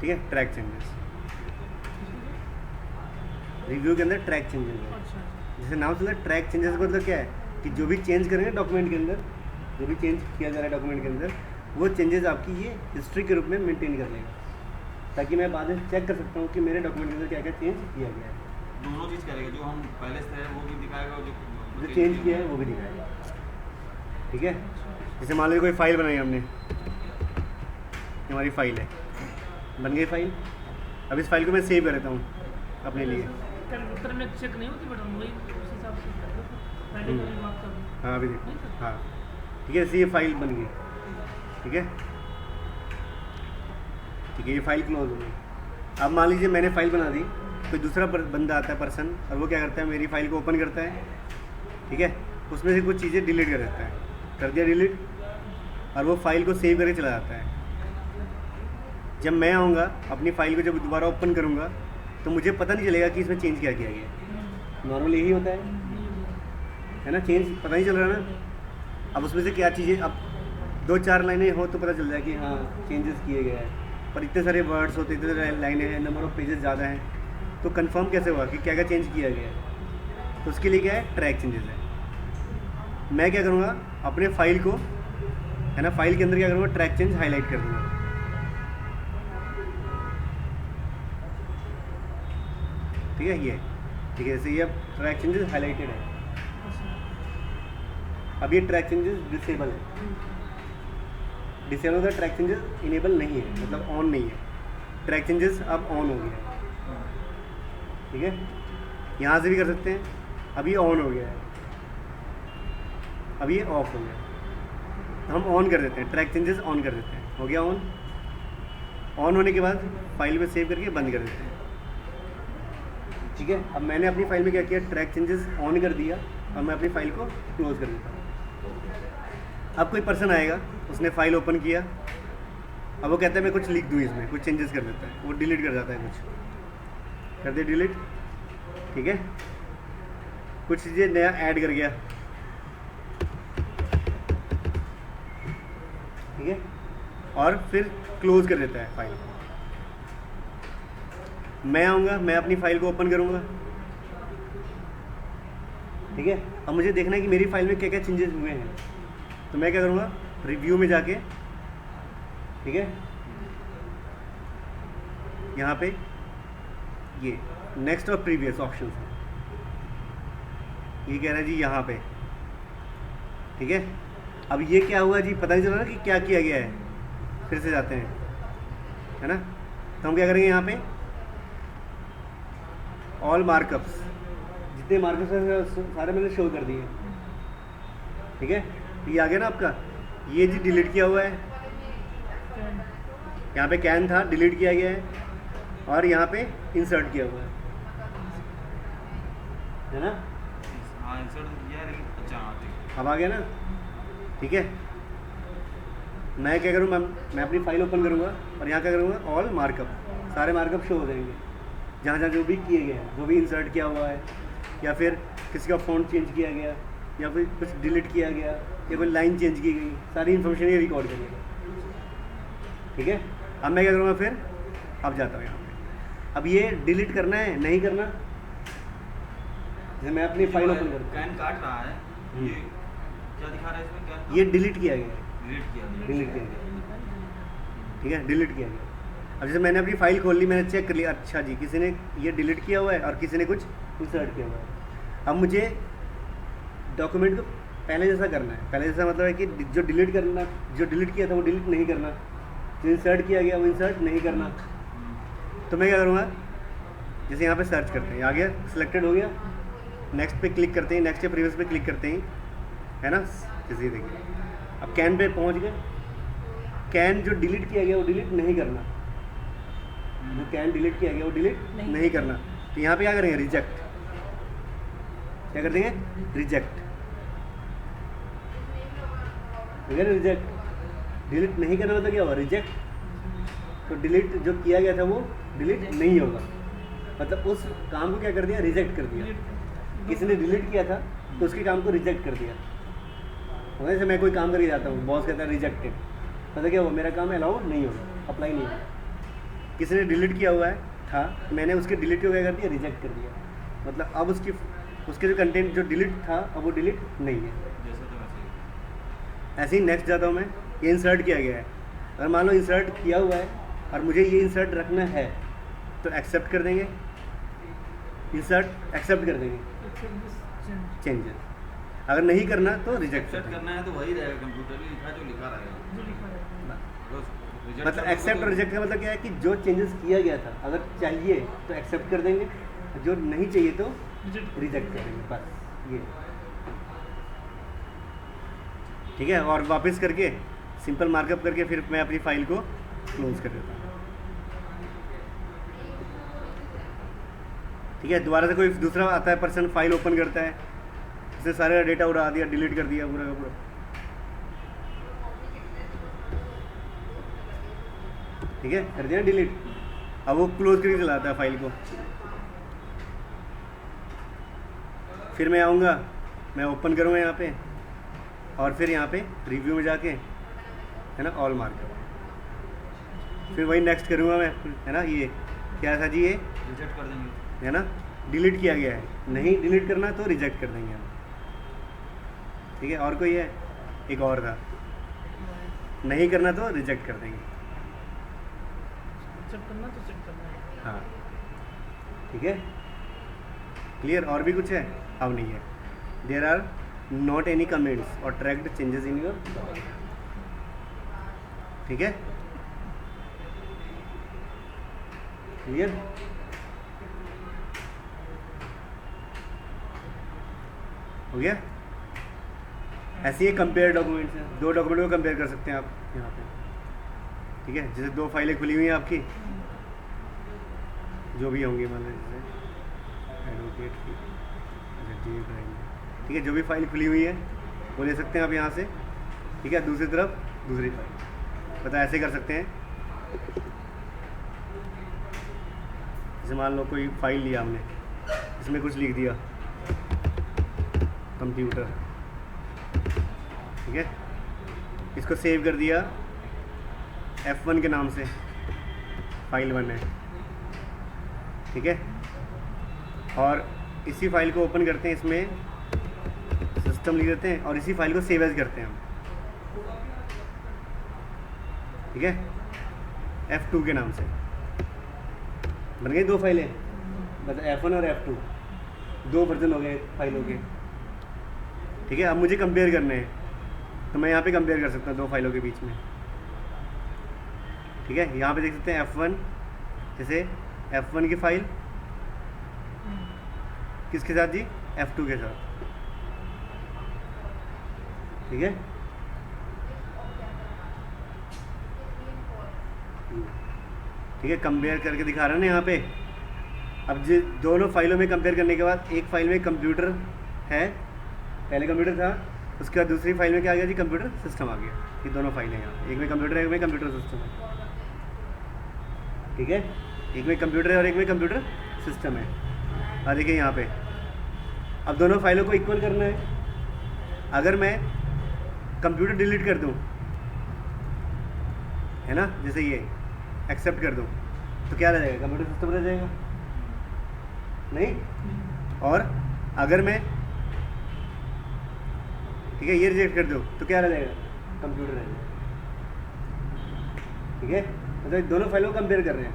ठीक है, track changes, review के अंदर ट्रैक चेंजेस है। अच्छा जैसे नाम से ट्रैक चेंजेस का मतलब क्या है कि जो भी चेंज करेंगे डॉक्यूमेंट के अंदर, जो भी चेंज किया जा रहा है डॉक्यूमेंट के अंदर, वो चेंजेस आपकी ये हिस्ट्री के रूप में मेंटेन कर लेगा, ताकि मैं बाद में चेक कर सकता हूँ कि मेरे डॉक्यूमेंट के अंदर क्या क्या चेंज किया गया है। दोनों चीज़ करेगा, जो हम पहले से है वो भी दिखाएगा और जो चेंज किया है वो भी दिखाएगा। ठीक है, जैसे मान लीजिए कोई फाइल बनाई हमने, हमारी फाइल है, बन गई फाइल। अब इस फाइल को मैं सेव कर देता हूँ अपने लिए। कैलकुलेटर में चेक नहीं होती बटन, वही उस हिसाब से कर दो। पहले कभी बात कर दूँ। हाँ अभी देखो, हाँ ठीक है, ऐसे ये फाइल बन गई। ठीक है, ठीक है, ये फाइल क्लोज हो गई। अब मान लीजिए मैंने फाइल बना दी, कोई दूसरा बंदा आता है पर्सन, और वो क्या करता है, मेरी फाइल को ओपन करता है। ठीक है, उसमें से कुछ चीज़ें डिलीट कर देता है, कर दिया डिलीट, और वो फाइल को सेव करके चला जाता है। जब मैं आऊँगा अपनी फाइल को जब दोबारा ओपन करूँगा तो मुझे पता नहीं चलेगा कि इसमें चेंज क्या किया गया। नॉर्मल यही होता है ना, चेंज पता नहीं चल रहा ना। अब उसमें से क्या चीज़ें, अब 2-4 लाइनें हो तो पता चल जाए कि हाँ चेंजेस किए गए हैं, पर इतने सारे वर्ड्स होते, इतने सारे लाइनें हैं, नंबर ऑफ पेजेस ज़्यादा हैं, तो कंफर्म कैसे हुआ कि क्या क्या चेंज किया गया है। तो उसके लिए क्या है, ट्रैक चेंजेस है। मैं क्या करूँगा, अपने फाइल को है ना, फाइल के अंदर क्या करूँगा, ट्रैक चेंज हाईलाइट कर दूँगा। ठीक है, ये ठीक है, जैसे ये अब ट्रैक चेंजेस हाईलाइटेड है। अब ये ट्रैक चेंजेस डिसेबल है, डिसेबल होता है, ट्रैक चेंजेस इनेबल नहीं है, मतलब ऑन नहीं है। ट्रैक चेंजेस अब ऑन हो गया है। ठीक है, यहाँ से भी कर सकते हैं। अब ये ऑन हो गया है, अब ये ऑफ हो गया। तो हम ऑन कर देते हैं, ट्रैक चेंजेस ऑन कर देते हैं, हो गया ऑन। ऑन होने के बाद फाइल में सेव करके बंद कर देते हैं। ठीक है, अब मैंने अपनी फाइल में क्या किया, ट्रैक चेंजेस ऑन कर दिया, और मैं अपनी फाइल को क्लोज कर देता हूँ। अब कोई पर्सन आएगा, उसने फाइल ओपन किया, अब वो कहता है मैं कुछ लिख दूँ इसमें, कुछ चेंजेस कर देता है, वो डिलीट कर जाता है, कुछ कर दे डिलीट। ठीक है, कुछ चीज़ें नया ऐड कर गया। ठीक है, और फिर क्लोज कर देता है फाइल। मैं आऊँगा, मैं अपनी फाइल को ओपन करूँगा। ठीक है, अब मुझे देखना है कि मेरी फाइल में क्या क्या चेंजेस हुए हैं, तो मैं क्या करूँगा, रिव्यू में जाके, ठीक है, यहाँ पे ये नेक्स्ट और प्रीवियस ऑप्शन है, ये कह रहा है जी यहाँ पे। ठीक है, अब ये क्या हुआ जी, पता नहीं चल रहा कि क्या किया गया है। फिर से जाते हैं, है ना, तो हम क्या करेंगे, यहाँ पे ऑल मार्कअप्स, जितने मार्कअप्स हैं सारे मैंने शो कर दिए। ठीक है, ये आ गया ना आपका, ये जी डिलीट किया हुआ है, यहाँ पे कैन था, डिलीट किया गया है, और यहाँ पे इंसर्ट किया हुआ है ना। हाँ इंसर्ट किया है, लेकिन अच्छा हाँ ठीक है। अब आ गया ना। ठीक है, मैं क्या करूँ, मैं अपनी फाइल ओपन करूँगा, और यहाँ क्या करूँगा, ऑल मार्कअप, सारे मार्कअप शो हो जाएंगे, जहाँ जहाँ जो भी किए गए हैं, जो भी इंसर्ट किया हुआ है, या फिर किसी का फ़ॉन्ट चेंज किया गया, या फिर कुछ डिलीट किया गया, या कोई लाइन चेंज की गई, सारी इन्फॉर्मेशन ये रिकॉर्ड करेगा। ठीक है, अब मैं क्या करूँगा, फिर अब जाता हूँ यहाँ पे। अब ये डिलीट करना है, नहीं करना, जैसे मैं अपनी फाइल ओपन करता हूँ, कैन काट रहा है, ये क्या दिखा रहा है इसमें, क्या ये डिलीट किया गया है, डिलीट किया गया। डिलीट किया गया। ठीक है, डिलीट किया गया। अब जैसे मैंने अपनी फाइल खोल ली, मैंने चेक कर लिया, अच्छा जी किसी ने ये डिलीट किया हुआ है और किसी ने कुछ इंसर्ट किया हुआ है। अब मुझे डॉक्यूमेंट को पहले जैसा करना है। पहले जैसा मतलब है कि जो डिलीट करना, जो डिलीट किया था वो डिलीट नहीं करना, जो इंसर्ट किया गया वो इंसर्ट नहीं करना। तो मैं क्या करूँगा, जैसे यहाँ पे सर्च करते हैं, आ गया, सिलेक्टेड हो गया, नेक्स्ट पे क्लिक करते हैं, नेक्स्ट या प्रीवियस पे क्लिक करते हैं, है ना। जैसे देखिए अब कैन पे पहुँच गए, कैन जो डिलीट किया गया वो डिलीट नहीं करना, जो कैन डिलीट किया गया वो डिलीट नहीं करना। तो यहाँ पे क्या करेंगे, रिजेक्ट, क्या कर देंगे, रिजेक्ट, ठीक है ना, रिजेक्ट। डिलीट नहीं करना मतलब क्या होगा, रिजेक्ट। तो डिलीट जो किया गया था वो डिलीट नहीं होगा, मतलब उस काम को क्या कर दिया, रिजेक्ट कर दिया। किसी ने डिलीट किया था तो उसके काम को रिजेक्ट कर दिया। जैसे मैं कोई काम करके जाता हूँ, बॉस कहता है रिजेक्टेड, मतलब क्या हुआ, मेरा काम अलाउ नहीं होगा, अप्लाई नहीं होगा। किसी ने डिलीट किया हुआ है था, मैंने उसके डिलीट को क्या कर दिया, रिजेक्ट कर दिया। मतलब अब उसके जो कंटेंट जो डिलीट था अब वो डिलीट नहीं है। जैसे तो वैसे ही। ऐसे ही नेक्स्ट जाता हूँ मैं, ये इंसर्ट किया गया है। अगर मान लो इंसर्ट किया हुआ है और मुझे ये इंसर्ट रखना है तो एक्सेप्ट कर देंगे, इंसर्ट एक्सेप्ट कर देंगे Accept this change. चेंजेस। अगर नहीं करना तो रिजेक्ट कर एक्सेप्ट देंगे। करना है तो वही रहेगा, कंप्यूटर में लिखा जो लिखा रहेगा। जो लिखा है बस reject मतलब कर दो एक्सेप्ट तो- और रिजेक्ट का मतलब क्या है कि जो चेंजेस किया गया था अगर चाहिए तो एक्सेप्ट कर देंगे, जो नहीं चाहिए तो रिजेक्ट रिजेक्ट कर देंगे, बस ये। ठीक है, और वापस करके सिंपल मार्कअप करके फिर मैं अपनी फाइल को क्लोज कर देता हूँ। ठीक है, दोबारा से कोई दूसरा आता है पर्सन, फाइल ओपन करता है, इसने सारा डेटा उड़ा दिया, डिलीट कर दिया पूरा का पूरा। ठीक है, कर दिया डिलीट। अब वो क्लोज करके चलाता है फाइल को। फिर मैं आऊँगा, मैं ओपन करूँगा यहाँ पे और फिर यहाँ पे रिव्यू में जाके है ना ऑल मार्क, फिर वही नेक्स्ट करूँगा मैं, है ना। ये क्या था जी, ये रिजेक्ट कर देंगे। है ना, डिलीट किया गया है, नहीं डिलीट करना तो रिजेक्ट कर देंगे हम। ठीक है, और कोई है, एक और था, नहीं करना तो रिजेक्ट कर देंगे। एक्सेप्ट करना तो चेक करना है। हाँ ठीक है, क्लियर। और भी कुछ है? अब नहीं है। There are not any comments और ट्रैक्ड चेंजेस इन योर। ठीक है, क्लियर। हो गया। ऐसे ही कंपेयर डॉक्यूमेंट्स हैं, दो डॉक्यूमेंट को कंपेयर कर सकते हैं आप यहाँ पे। ठीक है, जैसे दो फाइलें खुली हुई हैं आपकी, जो भी होंगी, मान लीजिए जैसे एडवोकेट की, ठीक है, जो भी फाइल खुली हुई है वो ले सकते हैं आप यहाँ से। ठीक है, दूसरी तरफ दूसरी फाइल, पता ऐसे कर सकते हैं। जैसे मान लो कोई फाइल लिया हमने, इसमें कुछ लिख दिया कंप्यूटर, ठीक है, इसको सेव कर दिया F1 के नाम से, फाइल 1 है। ठीक है, और इसी फाइल को ओपन करते हैं, इसमें सिस्टम लिख देते हैं और इसी फाइल को सेव एज करते हैं हम। ठीक है, F2 के नाम से बन गई दो फाइलें, मतलब F1 और F2, दो वर्जन हो गए फाइलों के। ठीक है, अब मुझे कंपेयर करने हैं तो मैं यहाँ पे कंपेयर कर सकता हूँ दो फाइलों के बीच में। ठीक है, यहाँ पे देख सकते हैं F1, जैसे F1 की फाइल किसके साथ जी, F2 के साथ। ठीक है, ठीक है, कंपेयर करके दिखा रहा है ना यहाँ पे। अब जो दोनों फाइलों में कंपेयर करने के बाद एक फाइल में कंप्यूटर है, पहले कंप्यूटर था, उसके बाद दूसरी फाइल में क्या आ गया जी, कंप्यूटर सिस्टम आ गया। ये दोनों फाइलें यहाँ, एक में कंप्यूटर है, एक में कंप्यूटर सिस्टम है। ठीक है, एक में कंप्यूटर है और एक में कंप्यूटर सिस्टम है। और देखिए यहाँ पे अब दोनों फाइलों को इक्वल करना है। अगर मैं कंप्यूटर डिलीट कर दूँ, है ना, जैसे ये एक्सेप्ट कर दूँ, तो क्या रह जाएगा, कंप्यूटर सिस्टम रह जाएगा नहीं। और अगर मैं, ठीक है, ये रिजेक्ट कर दूँ तो क्या रह जाएगा, कंप्यूटर रह जाएगा। ठीक है, मतलब दोनों फाइलों को कंपेयर कर रहे हैं।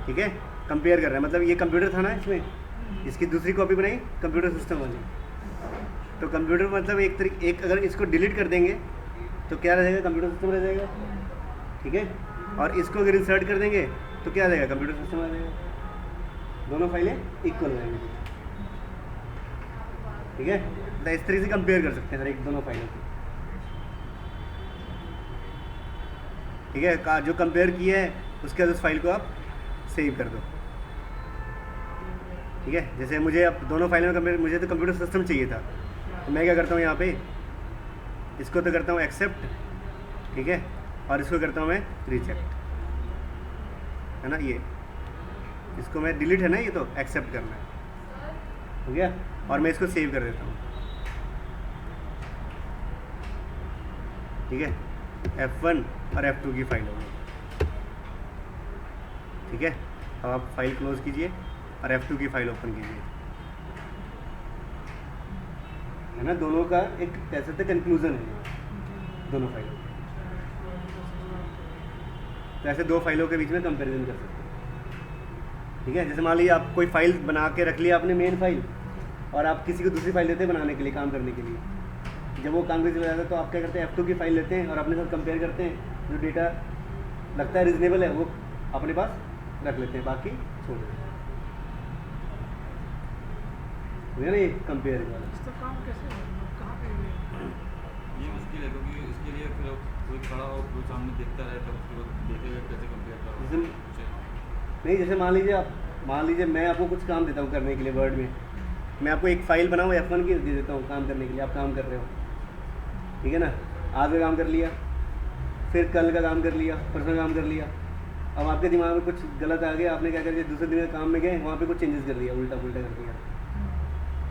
ठीक है, कंपेयर कर रहे हैं, मतलब ये कंप्यूटर था ना, इसमें इसकी दूसरी कॉपी बनाई कंप्यूटर सिस्टम वाली। तो कंप्यूटर मतलब एक अगर इसको डिलीट कर देंगे तो क्या रह जाएगा, कंप्यूटर सिस्टम रह जाएगा। ठीक है, और इसको अगर इंसर्ट कर देंगे तो क्या आ जाएगा, कंप्यूटर सिस्टम आ जाएगा। दोनों फाइलें इक्वल हो जाएंगी। ठीक है, तो इस तरीके से कंपेयर कर सकते हैं सर एक दोनों फाइलों को। ठीक है, जो कंपेयर किया है उसके बाद उस फाइल को आप सेव कर दो। ठीक है, जैसे मुझे अब दोनों फाइलों में कंपेयर, मुझे तो कंप्यूटर सिस्टम चाहिए था, तो मैं क्या करता हूँ यहाँ पे, इसको तो करता हूँ एक्सेप्ट, ठीक है, और इसको करता हूँ मैं रिजेक्ट, है ना। ये इसको मैं डिलीट है ना, ये तो एक्सेप्ट करना है, हो गया। और मैं इसको सेव कर देता हूँ। ठीक है, F1 और F2 की फाइल हो गई। ठीक है, अब आप फाइल क्लोज कीजिए और F2 की फाइल ओपन कीजिए, है ना। दोनों का एक कह सकते कंक्लूजन है दोनों फाइलों का। तो ऐसे दो फाइलों के बीच में कंपैरिजन कर सकते हैं, ठीक है। जैसे मान लीजिए आप कोई फाइल बना के रख लिया आपने मेन फाइल, और आप किसी को दूसरी फाइल देते हैं बनाने के लिए, काम करने के लिए। जब वो काम करने चला जाता है तो आप क्या करते हैं, F2 की फाइल लेते हैं और अपने साथ कंपेयर करते हैं, जो डेटा लगता है रीजनेबल है वो अपने पास रख लेते हैं, बाकी छोड़ देते हैं। ना ये कंपेयर वाला इसका काम कैसे है? कहाँ पे ये मुश्किल है क्योंकि इसके लिए फिर कोई खड़ा हो, कोई सामने देखता रहे तो उसको देखेगा कैसे कंपेयर करो। नहीं, जैसे मान लीजिए मैं आपको कुछ काम देता हूँ करने के लिए वर्ड में, मैं आपको एक फ़ाइल बनाऊँ F1 की दे देता हूँ काम करने के लिए, आप काम कर रहे हो, ठीक है ना। आज का काम कर लिया, फिर कल का काम कर लिया, परसों काम कर लिया। अब आपके दिमाग में कुछ गलत आ गया, आपने क्या कर दिया, दूसरे दिन के काम में गए, वहाँ पे कुछ चेंजेस कर दिया, उल्टा पुल्टा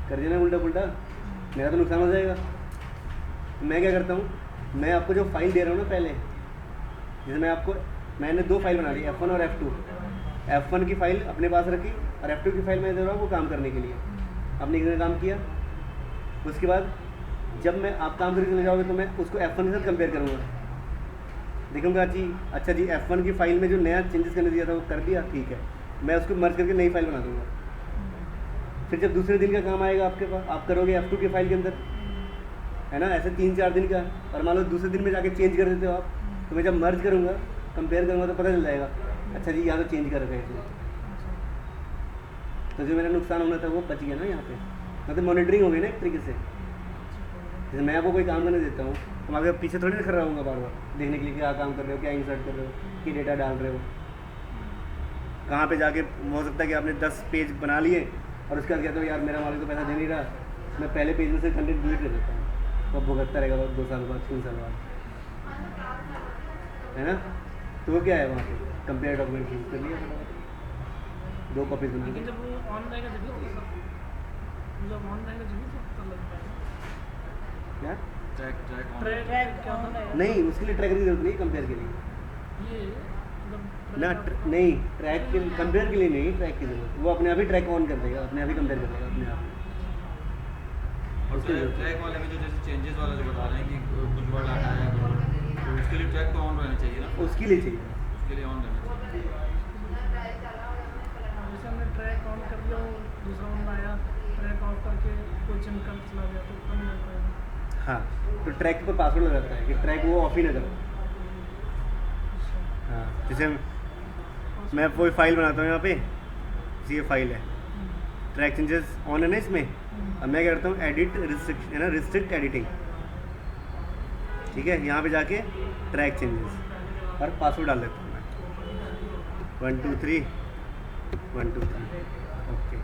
कर दिया ना, उल्टा पुल्टा, मेरा तो नुकसान हो जाएगा। मैं क्या करता हूँ, मैं आपको जो फाइल दे रहा हूँ ना पहले, जैसे मैंने दो फाइल बना ली, F1 और F2। F1 की फाइल अपने पास रखी और F2 की फाइल मैं दे रहा हूँ वो काम करने के लिए। आपने कितने काम किया, उसके बाद जब मैं आप काम करके चले जाओगे तो मैं उसको F1 के साथ कंपेयर करूँगा, देखूँगा जी अच्छा जी F1 की फाइल में जो नया चेंजेस करने दिया था वो कर दिया, ठीक है, मैं उसको मर्ज करके नई फाइल बना दूँगा। फिर जब दूसरे दिन का काम आएगा आपके पास, आप करोगे F2 की फाइल के अंदर, है ना, ऐसे 3-4 दिन का, और मान लो दूसरे दिन में जाके चेंज कर देते हो आप, तो मैं जब मर्ज करूँगा, कंपेयर करूँगा तो पता चल जाएगा, अच्छा जी यहाँ तो चेंज कर रखा है इसमें, तो जो मेरा नुकसान होना था वो बच गया ना यहाँ पे, मतलब मॉनिटरिंग हो गई ना एक तरीके से। जैसे मैं आपको कोई काम करने देता हूँ तो मैं आपके पीछे थोड़ी ना खड़ा रहूँगा बार बार देखने के लिए क्या काम कर रहे हो, क्या इंसर्ट कर रहे हो, कि डेटा डाल रहे हो, कहाँ पे जाके हो सकता है कि आपने 10 पेज बना लिए और उसके बाद कहते हो यार मेरा मालिक तो पैसा दे नहीं रहा, मैं पहले पेज में से कंटेंट डिलीट कर देता हूँ, तो भुगतता रहेगा 2 साल बाद 3 साल बाद, है ना। तो वो क्या है वहाँ पे कंपेयर डॉक्यूमेंट यूज कर लिया, 2 कॉपीज बना लेकिन के। जब वो ऑन रहेगा जब तो सब, जब ऑन रहेगा जब तो पता लगता है। क्या ट्रैक ट्रैक ऑन ट्रैक क्या होता है? नहीं, उसके लिए ट्रैकर की जरूरत नहीं कंपेयर के लिए ये मतलब ना, नहीं ट्रैक के कंपेयर के लिए नहीं ट्रैक की जरूरत, वो अपने आप ही ट्रैक ऑन कर देगा, अपने आप ही कंपेयर कर देगा अपने आप ही। और ट्रैक वाले में जो जैसे चेंजेस वाला जो बता रहे हैं कि कुछ वर्ड आना है, तो उसके लिए ट्रैक तो ऑन रहना चाहिए ना, उसके लिए चाहिए। उसके लिए ऑन रहना चाहिए। जैसे हमने ट्रैक ऑन कर दिया, वो दूसरा बंदा आया, ट्रैक ऑफ करके कोई चिम कर चला गया तो कम नहीं पाएगा। हाँ, तो ट्रैक पर पासवर्ड लगाता है कि ट्रैक वो ऑफ ही ना करो। हाँ, जैसे मैं कोई फाइल बनाता हूँ यहाँ पे, ये फाइल है, ट्रैक चेंजेस ऑन है ना इसमें, अब मैं क्या करता हूँ एडिट रिस्ट्रिक्ट, है ना, रिस्ट्रिक्ट एडिटिंग, ठीक है, यहाँ पे जाके ट्रैक चेंजेस और पासवर्ड डाल देता हूँ मैं 1 2 3 1 2 3, ओके,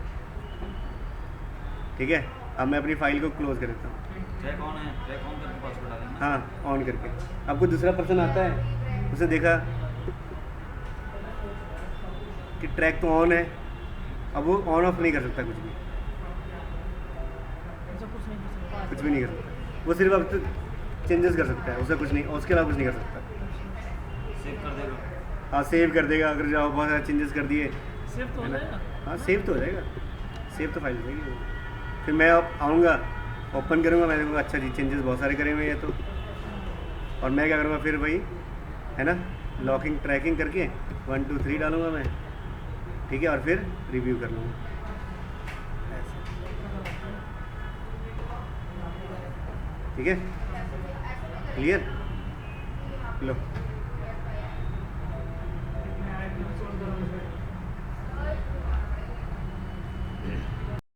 ठीक है। अब मैं अपनी फाइल को क्लोज कर देता हूँ। ट्रैक ऑन है, ट्रैक ऑन करके पासवर्ड डालेंगे ना। हाँ, ऑन करके अब कोई दूसरा पर्सन आता है, उसने देखा कि ट्रैक तो ऑन है, अब वो ऑन ऑफ नहीं कर सकता कुछ भी, ऐसा कुछ नहीं कर सकता। कुछ भी नहीं कर सकता, वो सिर्फ अब तो चेंजेस कर सकता है, उससे कुछ नहीं, उसके अलावा कुछ नहीं कर सकता। सेव कर देगा। हाँ, सेव कर देगा, अगर जाओ बहुत सारे चेंजेस कर दिए, सेव तो हो है ना। जाएगा। हाँ, सेव तो हो जाएगा, सेव तो फाइल हो जाएगी वो। फिर मैं अब आऊँगा, ओपन करूँगा, मैं देखूँगा अच्छा जी चेंजेस बहुत सारे करे हुए हैं तो, और मैं क्या करूँगा फिर वही, है ना, लॉकिंग ट्रैकिंग करके 1 2 3 डालूँगा मैं, ठीक है, और फिर रिव्यू कर लूँगा ऐसे, ठीक है, क्लियर। लो